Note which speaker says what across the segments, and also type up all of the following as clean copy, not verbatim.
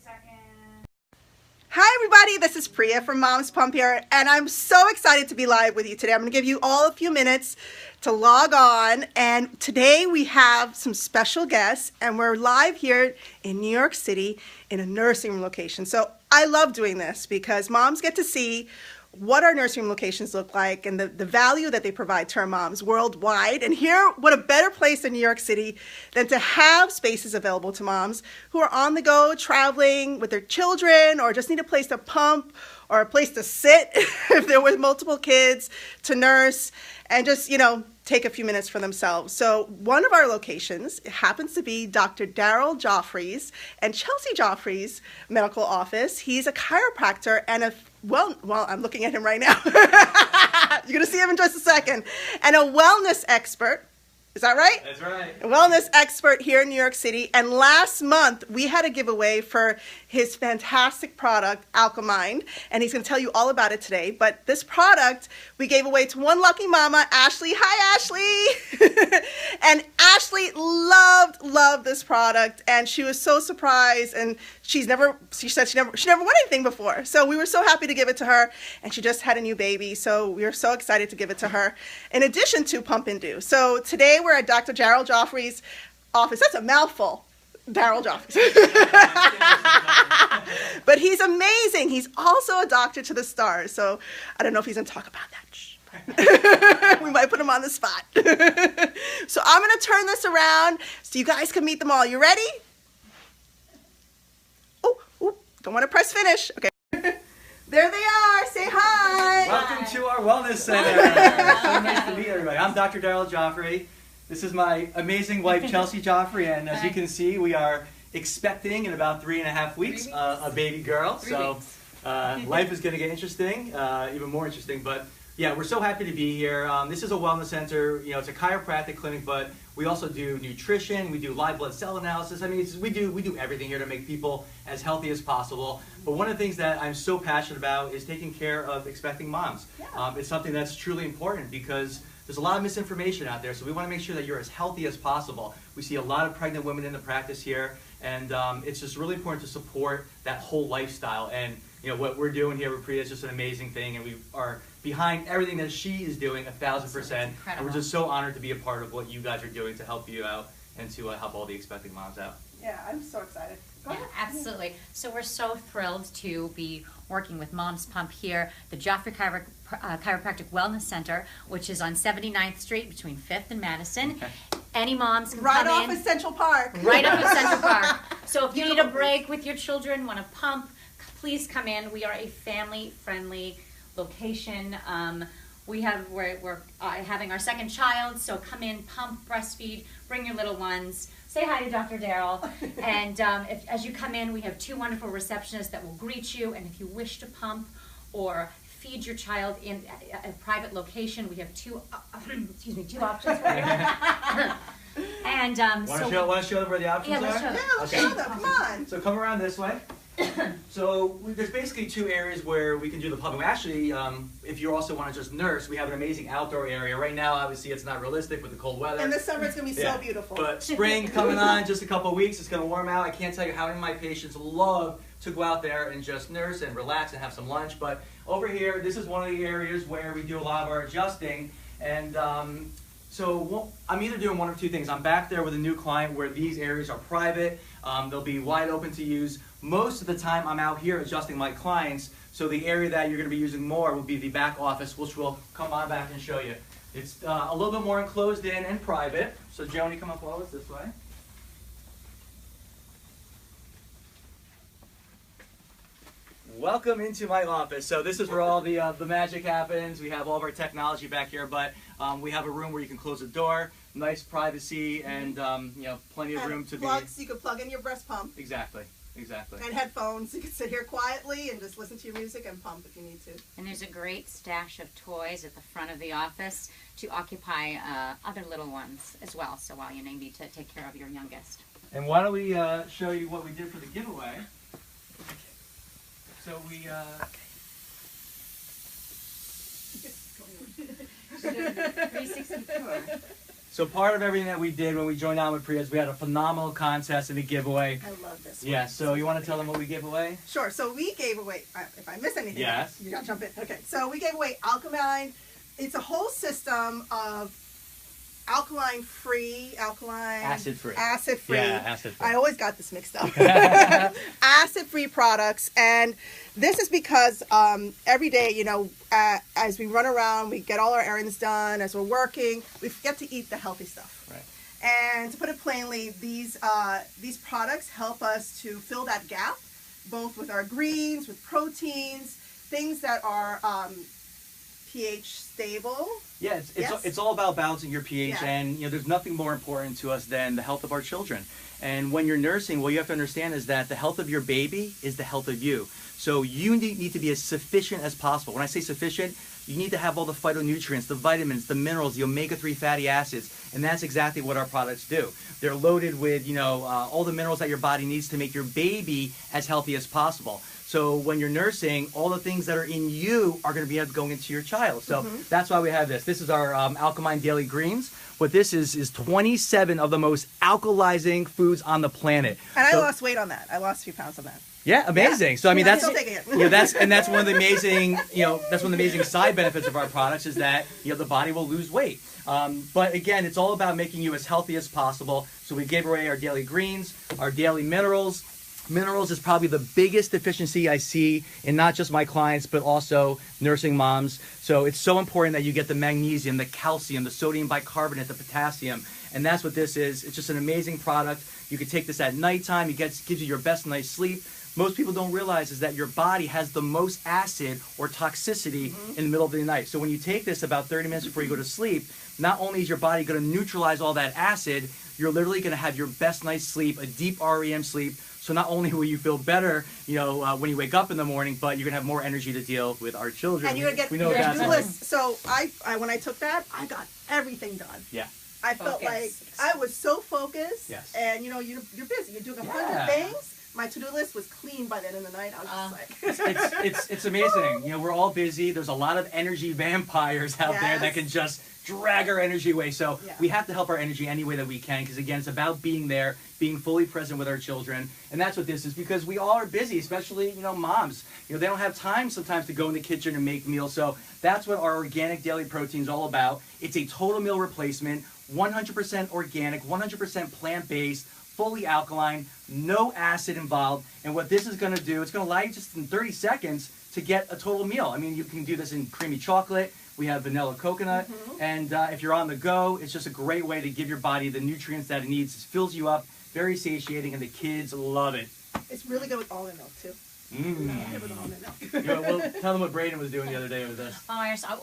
Speaker 1: seconds.
Speaker 2: Hi everybody, this is Priya from MomsPumpHere, and I'm so excited to be live with you today. I'm going to give you all a few minutes to log on, and today we have some special guests, and we're live here in New York City in a nursing room location. So I love doing this because moms get to see what our nursing room locations look like and the value that they provide to our moms worldwide. And here, what a better place in New York City than to have spaces available to moms who are on the go, traveling with their children, or just need a place to pump or a place to sit if they're with multiple kids, to nurse, and just, take a few minutes for themselves. So one of our locations happens to be Dr. Daryl Gioffre's and Chelsea Gioffre's medical office. He's a chiropractor and I'm looking at him right now. You're going to see him in just a second. And a wellness expert. Is that right?
Speaker 3: That's right.
Speaker 2: A wellness expert here in New York City. And last month, we had a giveaway for his fantastic product, Alkaline. And he's going to tell you all about it today. But this product, we gave away to one lucky mama, Ashley. Hi, Ashley. And Ashley loved this product. And she was so surprised. And she said she never won anything before. So we were so happy to give it to her. And she just had a new baby. So we were so excited to give it to her, in addition to Pump and Do. So today we're at Dr. Daryl Gioffre's office. That's a mouthful. Daryl Gioffre. But he's amazing. He's also a doctor to the stars. So I don't know if he's going to talk about that. We might put him on the spot. So I'm going to turn this around so you guys can meet them all. You ready? Oh, don't want to press finish. Okay. There they are. Say hi.
Speaker 3: Welcome to our wellness center. So nice to meet everybody. I'm Dr. Daryl Gioffre. This is my amazing wife, Chelsea Gioffre, and as you can see, we are expecting in about 3.5 weeks a baby girl. So life is going to get interesting, even more interesting. But yeah, we're so happy to be here. This is a wellness center. It's a chiropractic clinic, but we also do nutrition. We do live blood cell analysis. I mean, we do everything here to make people as healthy as possible. But one of the things that I'm so passionate about is taking care of expecting moms. Yeah. It's something that's truly important because there's a lot of misinformation out there, so we want to make sure that you're as healthy as possible. We see a lot of pregnant women in the practice here, and it's just really important to support that whole lifestyle. And what we're doing here with Priya is just an amazing thing, and we are behind everything that she is doing 1,000%. And we're just so honored to be a part of what you guys are doing to help you out and to help all the expecting moms out.
Speaker 2: Yeah, I'm so excited.
Speaker 1: Yeah, absolutely. So we're so thrilled to be working with MomsPumpHere, the Gioffre Chiropractic Wellness Center, which is on 79th Street between 5th and Madison. Okay. Any moms can come in.
Speaker 2: Right off of Central Park.
Speaker 1: Right off of Central Park. So if you need a break with your children, want to pump, please come in. We are a family-friendly location. We're having our second child, so come in, pump, breastfeed, bring your little ones. Say hi to Dr. Daryl. And as you come in, we have 2 wonderful receptionists that will greet you. And if you wish to pump or feed your child in a private location, we have two options for you. And
Speaker 3: want to show them where the options are?
Speaker 2: Yeah, let's show them. Come on.
Speaker 3: So come around this way. So there's basically 2 areas where we can do the pumping. Actually, if you also want to just nurse, we have an amazing outdoor area. Right now, obviously, it's not realistic with the cold weather.
Speaker 2: And this summer, it's going to be so beautiful.
Speaker 3: But spring coming on, just a couple of weeks, it's going to warm out. I can't tell you how many of my patients love to go out there and just nurse and relax and have some lunch. But over here, this is one of the areas where we do a lot of our adjusting. And so I'm either doing one of 2 things. I'm back there with a new client where these areas are private. They'll be wide open to use. Most of the time I'm out here adjusting my clients, so the area that you're going to be using more will be the back office, which we'll come on back and show you. It's a little bit more enclosed in and private. So Joni, come up with us this way. Welcome into my office. So this is where all the magic happens. We have all of our technology back here, but we have a room where you can close the door, nice privacy, and plenty of room to
Speaker 2: plugs, so you can plug in your breast pump.
Speaker 3: Exactly.
Speaker 2: And headphones. You can sit here quietly and just listen to your music and pump if you need to.
Speaker 1: And there's a great stash of toys at the front of the office to occupy other little ones as well. So while you need to take care of your youngest.
Speaker 3: And why don't we show you what we did for the giveaway? So we
Speaker 1: 360 tour.
Speaker 3: So part of everything that we did when we joined on with Priya is we had a phenomenal contest and a giveaway.
Speaker 2: I love this.
Speaker 3: Yeah, so you want to tell them what we gave away?
Speaker 2: Sure. So we gave away, if I miss anything,
Speaker 3: yes,
Speaker 2: you gotta jump in. Okay. So we gave away Alkaline. It's a whole system of acid-free. Acid-free.
Speaker 3: Yeah, acid-free.
Speaker 2: I always got this mixed up. Acid-free products. And this is because every day, you know, as we run around, we get all our errands done, as we're working, we forget to eat the healthy stuff.
Speaker 3: Right.
Speaker 2: And to put it plainly, these products help us to fill that gap, both with our greens, with proteins, things that are pH stable.
Speaker 3: Yeah, it's all about balancing your pH,
Speaker 2: Yeah.
Speaker 3: and you know there's nothing more important to us than the health of our children. And when you're nursing, what you have to understand is that the health of your baby is the health of you. So you need to be as sufficient as possible. When I say sufficient, you need to have all the phytonutrients, the vitamins, the minerals, the omega-3 fatty acids, and that's exactly what our products do. They're loaded with all the minerals that your body needs to make your baby as healthy as possible. So when you're nursing, all the things that are in you are going to be able to go into your child. So that's why we have this. This is our Alkaline Daily Greens. What this is 27 of the most alkalizing foods on the planet.
Speaker 2: And I lost weight on that. I lost a few pounds on that.
Speaker 3: Yeah, amazing. Yeah. So I mean, that's
Speaker 2: still taking it.
Speaker 3: that's one of the amazing that's one of the amazing side benefits of our products is that the body will lose weight. But again, it's all about making you as healthy as possible. So we gave away our daily greens, our daily minerals. Minerals is probably the biggest deficiency I see in not just my clients, but also nursing moms. So it's so important that you get the magnesium, the calcium, the sodium bicarbonate, the potassium. And that's what this is. It's just an amazing product. You can take this at nighttime. It gives you your best night's sleep. Most people don't realize is that your body has the most acid or toxicity in the middle of the night. So when you take this about 30 minutes before you go to sleep, not only is your body going to neutralize all that acid, you're literally going to have your best night's sleep, a deep REM sleep. So not only will you feel better, when you wake up in the morning, but you're gonna have more energy to deal with our children.
Speaker 2: And you're gonna get your to-do list. So I when I took that, I got everything done.
Speaker 3: Yeah.
Speaker 2: I felt like I was so focused.
Speaker 3: Yes.
Speaker 2: And you're busy. You're doing 100 things. My to-do list was clean by the end of the night. I was just like,
Speaker 3: it's amazing. We're all busy. There's a lot of energy vampires out there that can just drag our energy away. So we have to help our energy any way that we can, because again, it's about being there, being fully present with our children. And that's what this is, because we all are busy, especially, moms. They don't have time sometimes to go in the kitchen and make meals. So that's what our organic daily protein is all about. It's a total meal replacement, 100% organic, 100% plant-based, fully alkaline, no acid involved. And what this is going to do, it's going to allow you just in 30 seconds to get a total meal. I mean, you can do this in creamy chocolate. We have vanilla coconut. And if you're on the go, it's just a great way to give your body the nutrients that it needs. It fills you up, very satiating, and the kids love it.
Speaker 2: It's really good with almond milk, too. With almond milk.
Speaker 3: Well, tell them what Braden was doing the other day with this.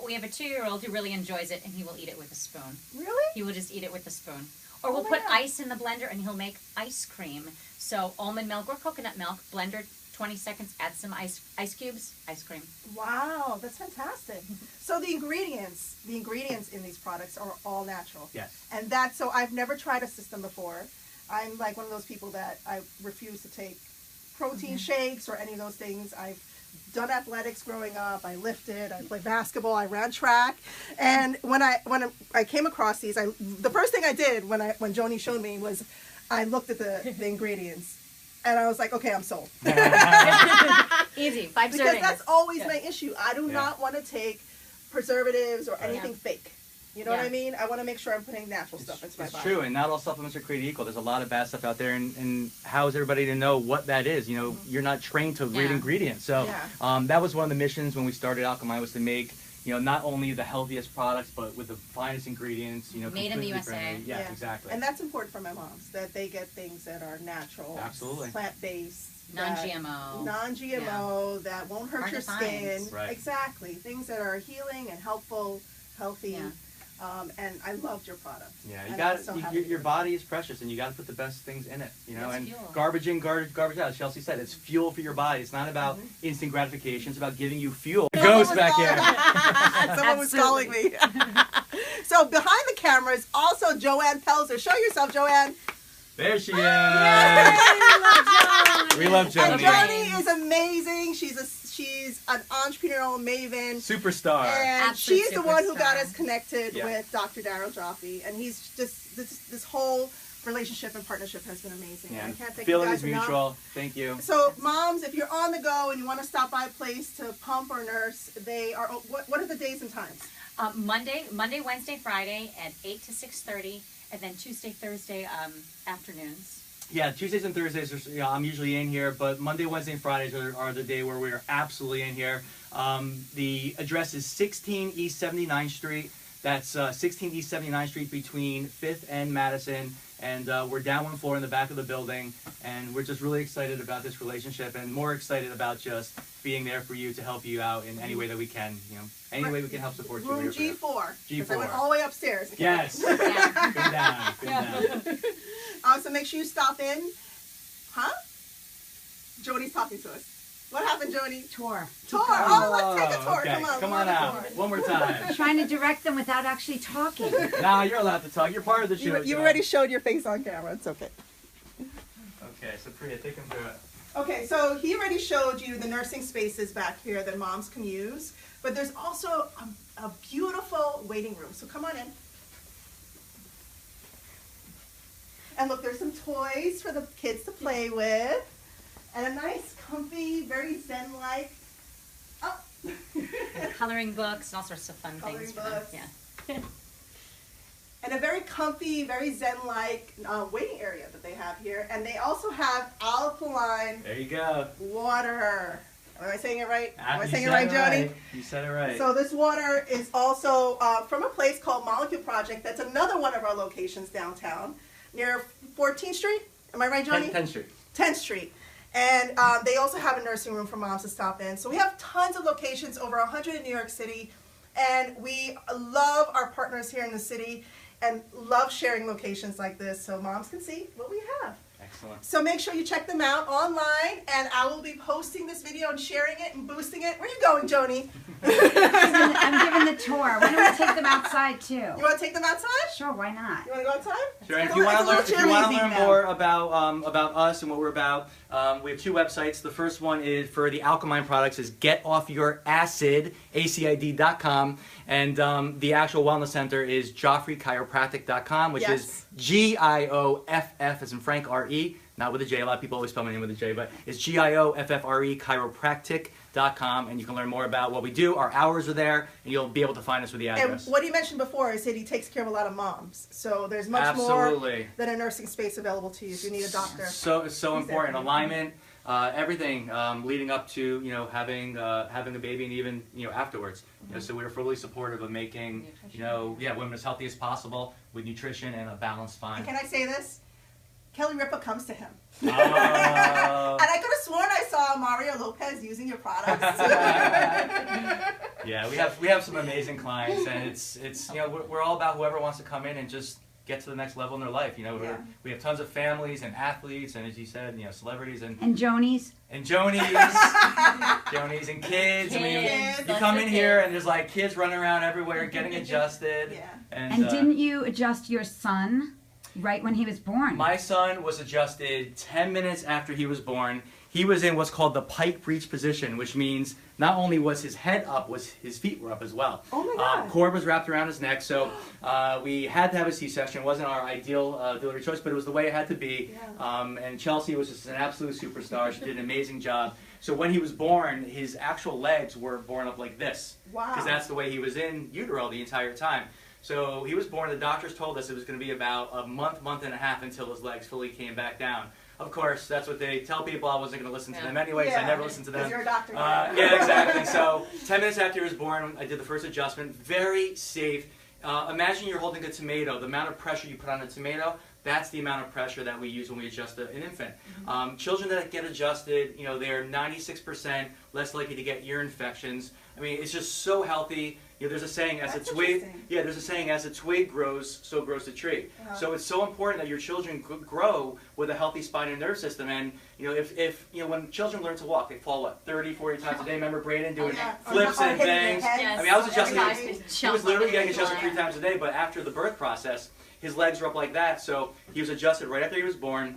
Speaker 1: We have a 2-year-old who really enjoys it, and he will eat it with a spoon.
Speaker 2: Really?
Speaker 1: He will just eat it with a spoon. Or we'll put ice in the blender, and he'll make ice cream. So almond milk or coconut milk, blender 20 seconds, add some ice cubes, ice cream.
Speaker 2: Wow, that's fantastic. So the ingredients in these products are all natural.
Speaker 3: Yes.
Speaker 2: And so I've never tried a system before. I'm like one of those people that I refuse to take protein shakes or any of those things. I've done athletics growing up. I lifted, I played basketball, I ran track. And when I came across these, the first thing I did when Joni showed me was I looked at the ingredients. And I was like, okay, I'm sold.
Speaker 1: Easy, 5 servings.
Speaker 2: Because that's always my issue. I do not want to take preservatives or anything fake. You know what I mean? I want to make sure I'm putting natural stuff into my body.
Speaker 3: It's true, and not all supplements are created equal. There's a lot of bad stuff out there, and how is everybody to know what that is? You're not trained to read ingredients. So that was one of the missions when we started Alkaline, was to make not only the healthiest products, but with the finest ingredients,
Speaker 1: made in the USA.
Speaker 3: Friendly. Yeah, exactly.
Speaker 2: And that's important for my moms, that they get things that are natural, plant-based, non-GMO, that won't hurt your skin.
Speaker 3: Right.
Speaker 2: Exactly. Things that are healing and helpful, healthy.
Speaker 1: Yeah.
Speaker 2: And I loved your product.
Speaker 3: Yeah, your body is precious, and you got to put the best things in it. And fuel. Garbage in, garbage out. As Chelsea said, it's fuel for your body. It's not about instant gratification. It's about giving you fuel. Ghost back here.
Speaker 2: Someone was calling me. So behind the camera is also Joanne Pelzer. Show yourself, Joanne.
Speaker 3: There she is.
Speaker 1: Yay, we love Joanne.
Speaker 3: We love Joni.
Speaker 2: And Joni is amazing. She's an entrepreneurial maven.
Speaker 3: Superstar.
Speaker 2: And
Speaker 1: Absolute
Speaker 2: she's the one who got
Speaker 1: superstar.
Speaker 2: us connected with Dr. Daryl Gioffre. And he's just, this whole relationship and partnership has been amazing.
Speaker 3: Yeah.
Speaker 2: I can't thank
Speaker 3: Feeling
Speaker 2: you
Speaker 3: is
Speaker 2: guys enough.
Speaker 3: mutual. Thank you.
Speaker 2: So, moms, if you're on the go and you want to stop by a place to pump or nurse, they are. What are the days and times?
Speaker 1: Monday, Wednesday, Friday at 8 to 6:30, and then Tuesday, Thursday afternoons.
Speaker 3: Yeah, Tuesdays and Thursdays, I'm usually in here, but Monday, Wednesday, and Fridays are the day where we're absolutely in here. The address is 16 East 79th Street. That's 16 East 79th Street between 5th and Madison. And we're down one floor in the back of the building. And we're just really excited about this relationship and more excited about just being there for you to help you out in any way that we can. Any way we can help support you.
Speaker 2: Room
Speaker 3: we're here for
Speaker 2: G4.
Speaker 3: you.
Speaker 2: Because I went
Speaker 3: G4.
Speaker 2: all the way upstairs.
Speaker 3: Yes.
Speaker 1: Yeah.
Speaker 3: Go down.
Speaker 2: So make sure you stop in. Huh? Joni's talking to us. What happened, Joni?
Speaker 4: Tour.
Speaker 2: Oh, let's take a tour.
Speaker 3: Okay.
Speaker 2: Come on
Speaker 3: on out. One more time.
Speaker 4: Trying to direct them without actually talking.
Speaker 3: Nah, you're allowed to talk. You're part of the show.
Speaker 2: You already showed your face on camera. It's okay.
Speaker 3: Okay, so Priya, take him through it.
Speaker 2: Okay, so he already showed you the nursing spaces back here that moms can use, but there's also a beautiful waiting room. So come on in. And look, there's some toys for the kids to play with, and a nice, comfy, very zen-like. Oh.
Speaker 1: Coloring books and all sorts of fun
Speaker 2: Coloring
Speaker 1: things for them.
Speaker 2: books.
Speaker 1: Yeah.
Speaker 2: And a very comfy, very zen-like waiting area that they have here. And they also have alkaline
Speaker 3: There you go.
Speaker 2: water. Am I saying it right? Am I
Speaker 3: You
Speaker 2: saying it
Speaker 3: said
Speaker 2: right, Joni?
Speaker 3: You said it right.
Speaker 2: So this water is also from a place called Molecule Project. That's another one of our locations downtown near 14th Street. Am I right, Joni?
Speaker 3: 10th Street.
Speaker 2: 10th Street. And they also have a nursing room for moms to stop in. So we have tons of locations, over 100 in New York City. And we love our partners here in the city and love sharing locations like this so moms can see what we have.
Speaker 3: Excellent.
Speaker 2: So make sure you check them out online, and I will be posting this video and sharing it and boosting it. Where are you going, Joni?
Speaker 4: I'm giving the tour. Why don't we take them outside too?
Speaker 2: You want to take them outside?
Speaker 4: Sure, why not?
Speaker 2: You want to go outside?
Speaker 3: Sure.
Speaker 2: It's
Speaker 3: If
Speaker 2: a
Speaker 3: you want to
Speaker 2: little
Speaker 3: learn,
Speaker 2: cheerleading
Speaker 3: more about us and what we're about, we have two websites. The first one is for the Alkaline products is getofyouracid, acid.com, and the actual wellness center is GioffreChiropractic.com, which is GIOFF as in Frank RE, not with a J. A lot of people always spell my name with a J, but it's GIOFFRE chiropractic.com, and you can learn more about what we do. Our hours are there, and you'll be able to find us with the
Speaker 2: And
Speaker 3: address.
Speaker 2: what he mentioned before is that he takes care of a lot of moms. So there's much
Speaker 3: Absolutely.
Speaker 2: more than a nursing space available to you if you need a doctor.
Speaker 3: So it's so
Speaker 2: He's
Speaker 3: important.
Speaker 2: there.
Speaker 3: Alignment, everything leading up to having a baby and even afterwards. So we're fully supportive of making women as healthy as possible with nutrition and a balanced spine.
Speaker 2: And can I say this? Kelly Ripa comes to him.
Speaker 3: Oh.
Speaker 2: And I could have sworn I saw Mario Lopez using your products.
Speaker 3: Yeah, we have some amazing clients, and it's we're all about whoever wants to come in and just get to the next level in their life. We have tons of families and athletes, and as you said, celebrities and
Speaker 4: Joni's.
Speaker 3: Joni's and kids. I mean,
Speaker 2: Kids.
Speaker 3: you come in here and there's like kids running around everywhere getting adjusted.
Speaker 2: Yeah.
Speaker 4: And didn't you adjust your son right when he was born?
Speaker 3: My son was adjusted 10 minutes after he was born. He was in what's called the pike breech position, which means not only was his head up, was his feet were up as well.
Speaker 2: Oh my God.
Speaker 3: Cord was wrapped around his neck, so we had to have a C-section. It wasn't our ideal delivery choice, but it was the way it had to be.
Speaker 2: Yeah.
Speaker 3: And Chelsea was just an absolute superstar. She did an amazing job. So when he was born, his actual legs were born up like this.
Speaker 2: Wow.
Speaker 3: Because that's the way he was in utero the entire time. So he was born, the doctors told us it was going to be about a month and a half until his legs fully came back down. Of course, that's what they tell people. I wasn't going to listen to them anyway, so I never listened to them.
Speaker 2: Because you're a doctor.
Speaker 3: Yeah, exactly. So 10 minutes after he was born, I did the first adjustment. Very safe. Imagine you're holding a tomato. The amount of pressure you put on a tomato, that's the amount of pressure that we use when we adjust an infant. Children that get adjusted, they're 96% less likely to get ear infections. I mean, it's just so healthy. There's a saying, as
Speaker 2: That's
Speaker 3: a twig.
Speaker 2: interesting.
Speaker 3: Yeah, there's a saying, as a twig grows, so grows the tree. So it's so important that your children grow with a healthy spine and nerve system. And if when children learn to walk, they fall 30, 40 times a day. Remember Braden doing flips and things?
Speaker 1: Yes.
Speaker 3: I mean, I was adjusting.
Speaker 1: Everybody's
Speaker 3: He was literally getting
Speaker 1: jumping.
Speaker 3: adjusted 3 times a day. But after the birth process, his legs were up like that. So he was adjusted right after he was born.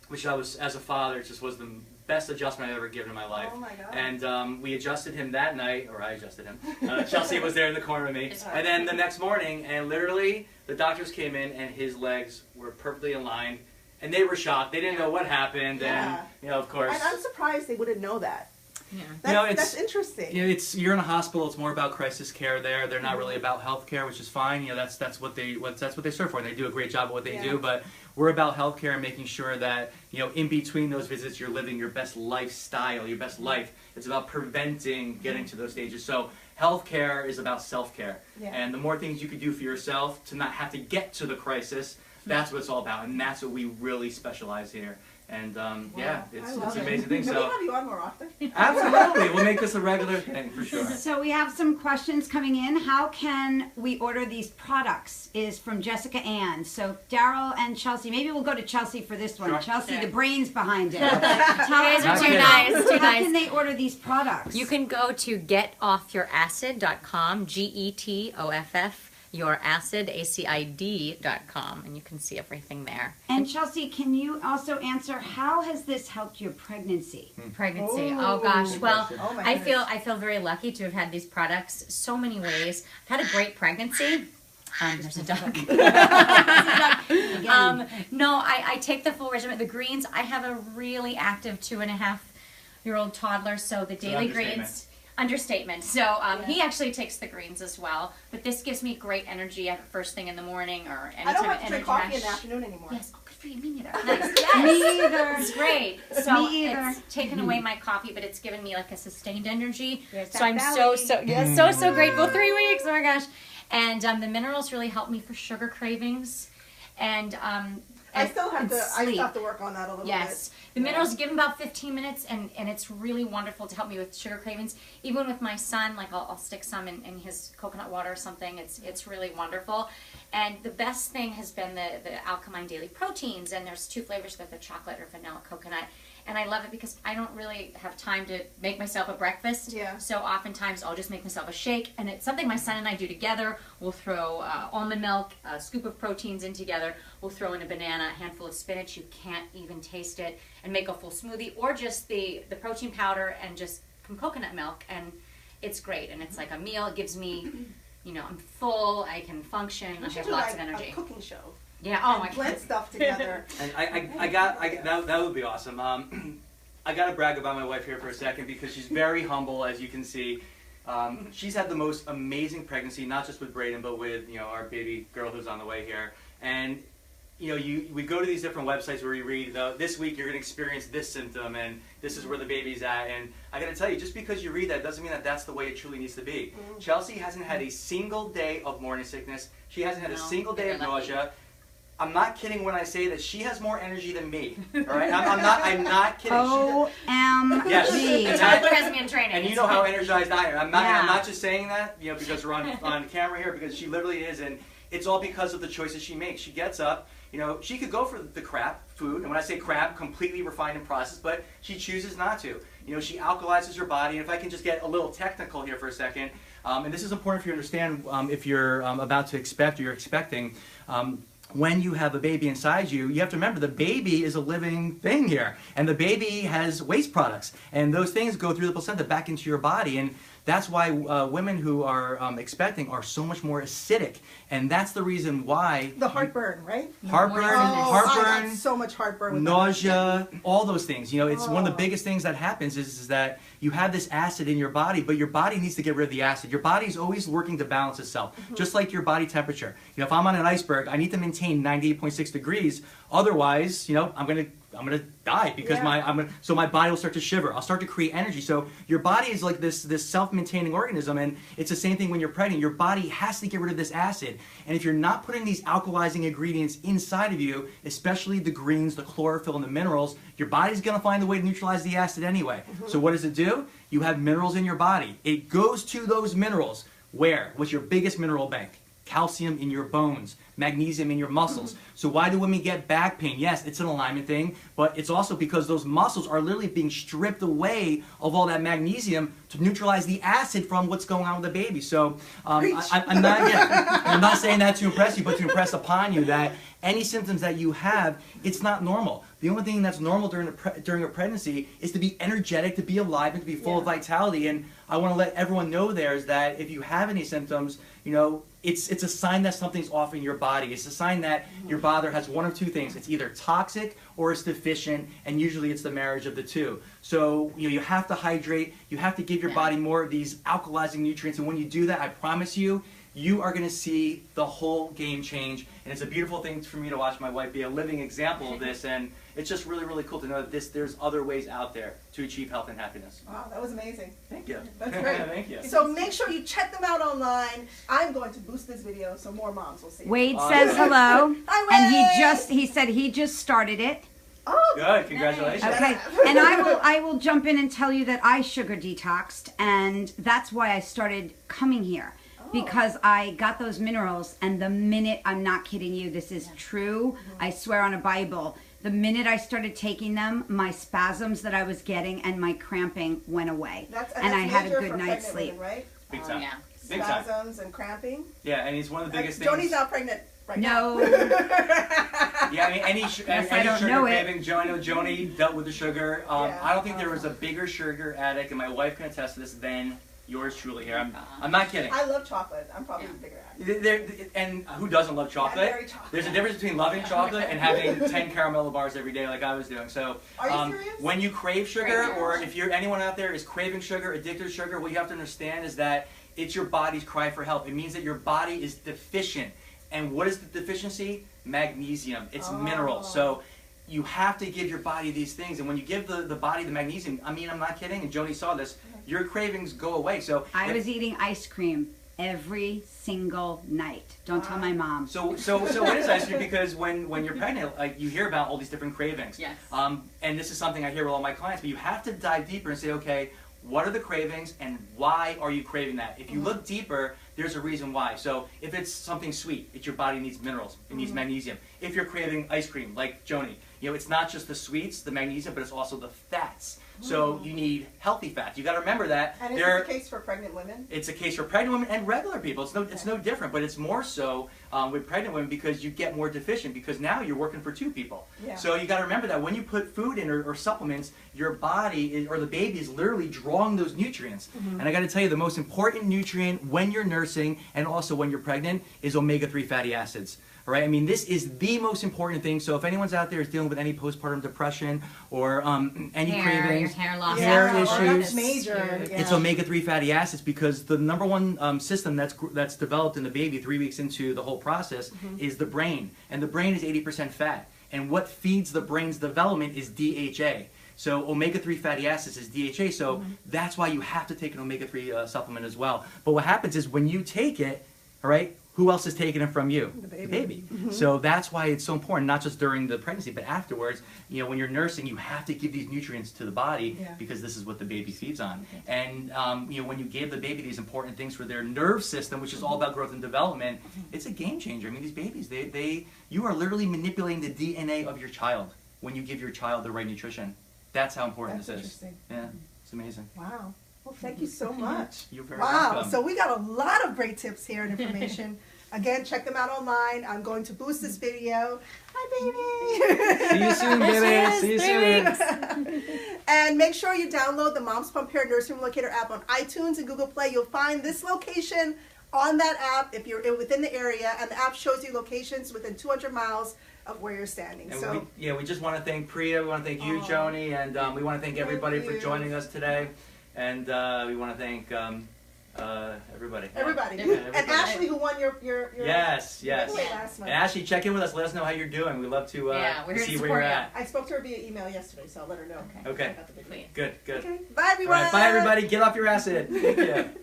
Speaker 3: which I was, as a father, just was the best adjustment I've ever given in my life.
Speaker 2: Oh my God.
Speaker 3: And we adjusted him that night, or I adjusted him. Chelsea was there in the corner with me. And then the next morning, and literally, the doctors came in and his legs were perfectly aligned. And they were shocked. They didn't know what happened. And, of course.
Speaker 2: And I'm surprised they wouldn't know that.
Speaker 1: Yeah.
Speaker 2: That's interesting.
Speaker 3: You're in a hospital. It's more about crisis care there. They're not really about health care, which is fine. That's what they serve for, and they do a great job of what they do. But we're about health care and making sure that in between those visits, you're living your best lifestyle, your best life. It's about preventing getting to those stages. So health care is about self care, and the more things you could do for yourself to not have to get to the crisis, that's what it's all about, and that's what we really specialize here. And it's an amazing thing.
Speaker 2: Can we have you on more often?
Speaker 3: Absolutely, we'll make this a regular thing for sure.
Speaker 4: So we have some questions coming in. How can we order these products? Is from Jessica Ann. So Daryl and Chelsea. Maybe we'll go to Chelsea for this one.
Speaker 3: Sure.
Speaker 4: Chelsea, the brains behind it.
Speaker 1: You guys are too
Speaker 3: kidding.
Speaker 1: nice. Too
Speaker 4: How
Speaker 1: nice.
Speaker 4: can they order these products?
Speaker 1: You can go to getoffyouracid.com, GETOFF, youracid.com, and you can see everything there.
Speaker 4: And Chelsea, can you also answer how has this helped your pregnancy?
Speaker 1: Pregnancy. Oh gosh. Well,
Speaker 2: Oh my
Speaker 1: I feel very lucky to have had these products so many ways. I've had a great pregnancy. There's a duck. No, I take the full regimen. The greens. I have a really active 2.5-year-old toddler, so the daily greens. Understatement. So he actually takes the greens as well, but this gives me great energy at first thing in the morning or anytime.
Speaker 2: I don't have to drink coffee in
Speaker 1: energy
Speaker 2: the afternoon anymore.
Speaker 1: Yes. Oh, good for you. Me neither. Nice. Yes.
Speaker 4: Me either.
Speaker 1: It's great. So
Speaker 4: Me either.
Speaker 1: it's taken away my coffee, but it's given me like a sustained energy.
Speaker 4: There's
Speaker 1: So
Speaker 4: that
Speaker 1: I'm
Speaker 4: belly.
Speaker 1: so grateful. 3 weeks. Oh my gosh. And the minerals really help me for sugar cravings, and
Speaker 2: I still have
Speaker 1: sleep.
Speaker 2: to work on that a little
Speaker 1: Yes.
Speaker 2: bit.
Speaker 1: The minerals give them about 15 minutes, and it's really wonderful to help me with sugar cravings. Even with my son, like I'll stick some in his coconut water or something. It's really wonderful. And the best thing has been the Alkaline Daily Proteins, and there's 2 flavors, the chocolate or vanilla coconut. And I love it because I don't really have time to make myself a breakfast.
Speaker 2: Yeah.
Speaker 1: So oftentimes I'll just make myself a shake, and it's something my son and I do together. We'll throw almond milk, a scoop of proteins in together. We'll throw in a banana, a handful of spinach. You can't even taste it, and make a full smoothie, or just the protein powder and just some coconut milk, and it's great. And it's like a meal. It gives me, I'm full. I can function. I have lots of energy.
Speaker 2: A cooking show.
Speaker 1: Yeah. Oh my
Speaker 2: Blend
Speaker 1: God.
Speaker 2: stuff together.
Speaker 3: And that would be awesome. I got to brag about my wife here for a second because she's very humble, as you can see. She's had the most amazing pregnancy, not just with Braden, but with our baby girl who's on the way here. And we go to these different websites where you read, this week you're going to experience this symptom, and this is where the baby's at. And I got to tell you, just because you read that doesn't mean that that's the way it truly needs to be. Chelsea hasn't had a single day of morning sickness. She hasn't had a single day of nausea. I'm not kidding when I say that she has more energy than me. All right, I'm not kidding.
Speaker 4: OMG.
Speaker 3: Yes.
Speaker 1: Tyler has me in training.
Speaker 3: And you know how energized I am. I'm not just saying that, because we're on camera here, because she literally is, and it's all because of the choices she makes. She gets up. She could go for the crap food, and when I say crap, completely refined and processed, but she chooses not to. She alkalizes her body, and if I can just get a little technical here for a second, and this is important for you to understand if you're about to expect or you're expecting. When you have a baby inside you, you have to remember the baby is a living thing here, and the baby has waste products, and those things go through the placenta back into your body, and that's why women who are expecting are so much more acidic, and that's the reason why
Speaker 2: The heartburn, right?
Speaker 3: heartburn,
Speaker 2: I got so much heartburn with
Speaker 3: nausea, all those things. It's one of the biggest things that happens is that you have this acid in your body, but your body needs to get rid of the acid. Your body is always working to balance itself, just like your body temperature. If I'm on an iceberg, I need to maintain 98.6 degrees. Otherwise, I'm gonna die because so my body will start to shiver. I'll start to create energy. So your body is like this self-maintaining organism, and it's the same thing when you're pregnant. Your body has to get rid of this acid, and if you're not putting these alkalizing ingredients inside of you, especially the greens, the chlorophyll, and the minerals, your body's gonna find a way to neutralize the acid anyway. So what does it do? You have minerals in your body. It goes to those minerals. Where? What's your biggest mineral bank? Calcium in your bones, magnesium in your muscles. So why do women get back pain? Yes, it's an alignment thing, but it's also because those muscles are literally being stripped away of all that magnesium to neutralize the acid from what's going on with the baby. So I'm not saying that to impress you, but to impress upon you that any symptoms that you have, it's not normal. The only thing that's normal during a pregnancy is to be energetic, to be alive, and to be full of vitality. And I want to let everyone know there is that if you have any symptoms, you know, it's a sign that something's off in your body. It's a sign that your body has one of two things. It's either toxic or it's deficient, and usually it's the marriage of the two. So, you know, you have to hydrate. You have to give your body more of these alkalizing nutrients. And when you do that, I promise you, you are going to see the whole game change. And it's a beautiful thing for me to watch my wife be a living example of this. And it's just really, really cool to know that there's other ways out there to achieve health and happiness.
Speaker 2: Wow, that was amazing.
Speaker 3: Thank you.
Speaker 2: That's great.
Speaker 3: Thank you.
Speaker 2: So make sure you check them out online. I'm going to boost this video so more moms will see it.
Speaker 4: Wade says hello.
Speaker 2: Hi, Wade.
Speaker 4: And he said he just started it.
Speaker 2: Oh,
Speaker 3: Good, congratulations.
Speaker 4: Okay, and I will jump in and tell you that I sugar detoxed, and that's why I started coming here. Because I got those minerals, and the minute, I'm not kidding you, this is true, I swear on a Bible, the minute I started taking them, my spasms that I was getting and my cramping went away. And I had a good night's sleep.
Speaker 2: Women, right?
Speaker 3: Big time.
Speaker 1: Yeah.
Speaker 3: Big time.
Speaker 2: Spasms and cramping.
Speaker 3: Yeah, and it's one of the biggest things.
Speaker 2: Joni's not pregnant right
Speaker 4: No.
Speaker 3: Yeah, I mean, any
Speaker 4: I don't
Speaker 3: sugar
Speaker 4: know it.
Speaker 3: craving, Joni dealt with the sugar.
Speaker 2: Yeah.
Speaker 3: I don't think there was a bigger sugar addict, and my wife can attest to this, than yours truly here. I'm not kidding.
Speaker 2: I love chocolate. I'm probably bigger at it.
Speaker 3: And who doesn't love chocolate?
Speaker 2: very chocolate.
Speaker 3: There's a difference between loving chocolate and having 10 caramel bars every day like I was doing. So
Speaker 2: Are you serious?
Speaker 3: when you crave sugar, or if anyone out there is craving sugar, addicted to sugar, what you have to understand is that it's your body's cry for help. It means that your body is deficient. And what is the deficiency? Magnesium. It's minerals. So you have to give your body these things. And when you give the body the magnesium, I mean, I'm not kidding, and Joni saw this, your cravings go away. So
Speaker 4: I was eating ice cream every single night. Don't tell my mom.
Speaker 3: So it is ice cream, because when you're pregnant, like, you hear about all these different cravings.
Speaker 1: Yes.
Speaker 3: And this is something I hear with all my clients, but you have to dive deeper and say, okay, what are the cravings and why are you craving that? If you look deeper, there's a reason why. So if it's something sweet, your body needs minerals, it needs magnesium. If you're craving ice cream, like Joni, you know, it's not just the sweets, the magnesium, but it's also the fats. So you need healthy fats. You got to remember that.
Speaker 2: And is this the case for pregnant women?
Speaker 3: It's a case for pregnant women and regular people. It's no different, but it's more so with pregnant women, because you get more deficient, because now you're working for two people.
Speaker 2: Yeah.
Speaker 3: So you got to remember that when you put food in or supplements, your body or the baby is literally drawing those nutrients. And I got to tell you, the most important nutrient when you're nursing and also when you're pregnant is omega-3 fatty acids. All right, I mean, this is the most important thing. So if anyone's out there is dealing with any postpartum depression or any cravings,
Speaker 1: hair loss,
Speaker 3: hair
Speaker 2: That's
Speaker 3: issues,
Speaker 2: major.
Speaker 3: it's omega-3 fatty acids, because the number one system that's developed in the baby 3 weeks into the whole process is the brain. And the brain is 80% fat. And what feeds the brain's development is DHA. So omega-3 fatty acids is DHA. So that's why you have to take an omega-3 supplement as well. But what happens is when you take it, all right, who else is taking it from you? The baby. So that's why it's so important, not just during the pregnancy, but afterwards. You know, when you're nursing, you have to give these nutrients to the body, because this is what the baby feeds on. And you know, when you gave the baby these important things for their nerve system, which is all about growth and development, it's a game changer. I mean, these babies, you are literally manipulating the DNA of your child when you give your child the right nutrition. That's how important this is.
Speaker 2: Interesting.
Speaker 3: Yeah, it's amazing.
Speaker 2: Wow. Well, thank you so much.
Speaker 3: You're very
Speaker 2: Wow.
Speaker 3: welcome.
Speaker 2: So we got a lot of great tips here and information. Again, check them out online. I'm going to boost this video. Hi, baby.
Speaker 3: See you soon, baby. See you soon.
Speaker 2: And make sure you download the MomsPumpHere Nursery Locator app on iTunes and Google Play. You'll find this location on that app if you're within the area, and the app shows you locations within 200 miles of where you're standing.
Speaker 3: And
Speaker 2: So
Speaker 3: we just want to thank Priya, we want to thank you, Joni, and we want to thank everybody for joining us today. And we want to thank everybody.
Speaker 2: everybody.
Speaker 3: Yeah,
Speaker 2: And Ashley, who won your
Speaker 3: Yes.
Speaker 2: giveaway last
Speaker 3: And
Speaker 2: month.
Speaker 3: Ashley, check in with us. Let us know how you're doing. We love to
Speaker 1: we're here
Speaker 3: see
Speaker 1: to
Speaker 3: where
Speaker 1: support
Speaker 3: you're
Speaker 1: you.
Speaker 3: at.
Speaker 2: I spoke to her via email yesterday, so I'll let her know.
Speaker 3: Okay.
Speaker 2: About the video.
Speaker 1: Please.
Speaker 3: Good.
Speaker 2: Okay. Bye,
Speaker 3: All
Speaker 2: everyone.
Speaker 3: right. Bye, everybody. Get off your acid. Thank you.